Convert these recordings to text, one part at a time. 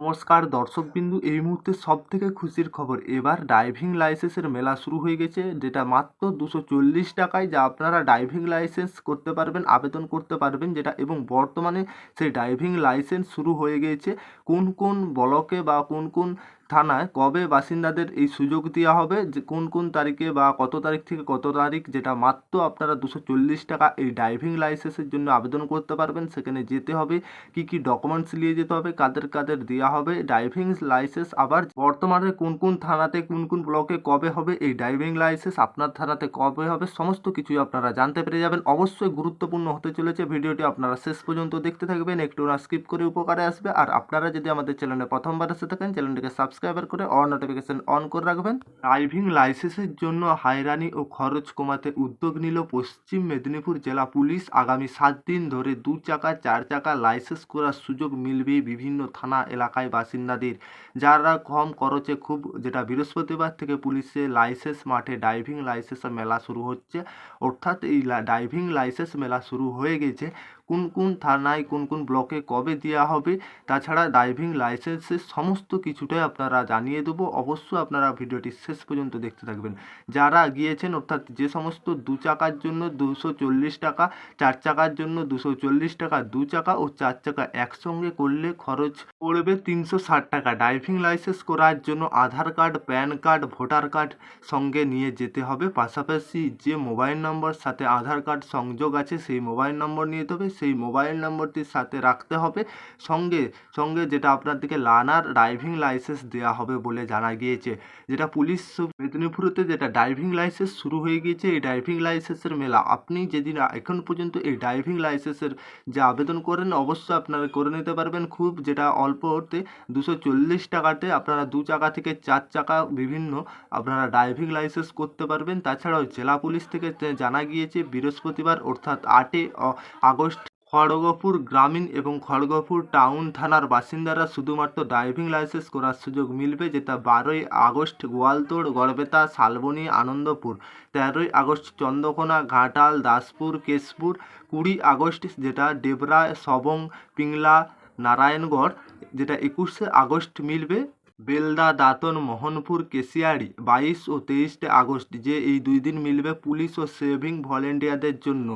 নমস্কার দর্শকবিন্দু, এই মুহূর্তে সবথেকে খুশির খবর। এবার ড্রাইভিং লাইসেন্সের মেলা শুরু হয়ে গেছে, যেটা মাত্র 240 টাকায় যা আপনারা ড্রাইভিং লাইসেন্স করতে পারবেন, আবেদন করতে পারবেন যেটা। এবং বর্তমানে সেই ড্রাইভিং লাইসেন্স শুরু হয়ে গিয়েছে। কোন কোন ব্লকে বা কোন কোন থানায় কবে বাসিন্দাদের এই সুযোগ দেওয়া হবে, যে কোন কোন তারিখে বা কত তারিখ থেকে কত তারিখ, যেটা মাত্র আপনারা 240 টাকা এই ড্রাইভিং লাইসেন্সের জন্য আবেদন করতে পারবেন। সেখানে যেতে হবে, কি কি ডকুমেন্টস নিয়ে যেতে হবে, কাদের কাদের দেওয়া হবে ড্রাইভিং লাইসেন্স, আবার বর্তমানে কোন কোন থানাতে কোন কোন ব্লকে কবে হবে এই ড্রাইভিং লাইসেন্স, আপনার থানাতে কবে হবে, সমস্ত কিছুই আপনারা জানতে পেরে যাবেন। অবশ্যই গুরুত্বপূর্ণ হতে চলেছে, ভিডিওটি আপনারা শেষ পর্যন্ত দেখতে থাকবেন, একটু না স্কিপ করে উপকারে আসবে। আর আপনারা যদি আমাদের চ্যানেলে প্রথমবার এসে থাকেন, চ্যানেলটিকে সাবস্ক্রাইব করে অল নোটিফিকেশন অন করে রাখবেন। ড্রাইভিং লাইসেন্সের জন্য হয়রানি ও খরচ কমাতে উদ্যোগ নিল পশ্চিম মেদিনীপুর জেলা পুলিশ। আগামী 7 দিন ধরে 2 চাকা 4 চাকা লাইসেন্স করার সুযোগ মিলবে বিভিন্ন থানা এলাকায় বাসিন্দাদের, যারা কম খরচে খুব, যেটা বৃহস্পতিবার থেকে পুলিশের লাইসেন্স মাঠে ড্রাইভিং লাইসেন্স মেলা শুরু হচ্ছে। অর্থাৎ এই ড্রাইভিং লাইসেন্স মেলা শুরু হয়ে গেছে। কোন কোন থানায় কোন কোন ব্লকে কবে দেওয়া হবে, তাছাড়া ড্রাইভিং লাইসেন্সের সমস্ত কিছুটাই আপনারা জানিয়ে দেবো। অবশ্যই আপনারা ভিডিওটি শেষ পর্যন্ত দেখতে থাকবেন। যারা গিয়েছেন, অর্থাৎ যে সমস্ত 2 চাকার জন্য 240 টাকা, 4 চাকার জন্য 240 টাকা, 2 চাকা ও 4 চাকা একসঙ্গে করলে খরচ পড়বে 360 টাকা। ড্রাইভিং লাইসেন্স করার জন্য Aadhaar card, PAN card, voter card সঙ্গে নিয়ে যেতে হবে। পাশাপাশি যে মোবাইল নম্বর সাথে আধার কার্ড সংযোগ আছে সেই মোবাইল নম্বর নিয়ে যেতে হবে, সেই মোবাইল নম্বরটির সাথে রাখতে হবে। সঙ্গে সঙ্গে যেটা আপনাদেরকে লার্নার ড্রাইভিং লাইসেন্স দেওয়া হবে বলে জানা গিয়েছে। যেটা পুলিশ মেদিনীপুরেতে যেটা ড্রাইভিং লাইসেন্স শুরু হয়ে গিয়েছে, এই ড্রাইভিং লাইসেন্সের মেলা। আপনি যেদিন এখন পর্যন্ত এই ড্রাইভিং লাইসেন্সের যে আবেদন করেন, অবশ্যই আপনারা করে নিতে পারবেন খুব, যেটা অল্পতে 240 টাকাতে আপনারা 2 চাকা থেকে 4 চাকা বিভিন্ন আপনারা ড্রাইভিং লাইসেন্স করতে পারবেন। তাছাড়াও জেলা পুলিশ থেকে জানা গিয়েছে বৃহস্পতিবার অর্থাৎ 8 আগস্ট খড়গপুর গ্রামীণ এবং খড়গপুর টাউন থানার বাসিন্দারা শুধুমাত্র ড্রাইভিং লাইসেন্স করার সুযোগ মিলবে, যেটা 12ই আগস্ট গোয়ালতোড়, গড়বেতা, শালবনী, আনন্দপুর, 13ই আগস্ট চন্দ্রকোনা, ঘাটাল, দাসপুর, কেশপুর, 20 আগস্ট যেটা ডেবরা, সবং, পিংলা, নারায়ণগড়, যেটা 21শে আগস্ট মিলবে বেলদা, দাঁতন, মোহনপুর, কেশিয়াড়ি। 22 ও 23 আগস্ট যে এই 2 দিন মিলবে পুলিশ ও সেভিং ভলেন্টিয়ারদের জন্য।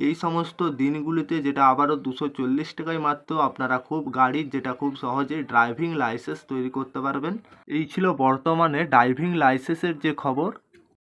এই সমস্ত দিনগুলিতে যেটা আবারও 240 টাকায় মাত্র আপনারা খুব গাড়ির, যেটা খুব সহজেই ড্রাইভিং লাইসেন্স তৈরি করতে পারবেন। এই ছিল বর্তমানে ড্রাইভিং লাইসেন্সের যে খবর।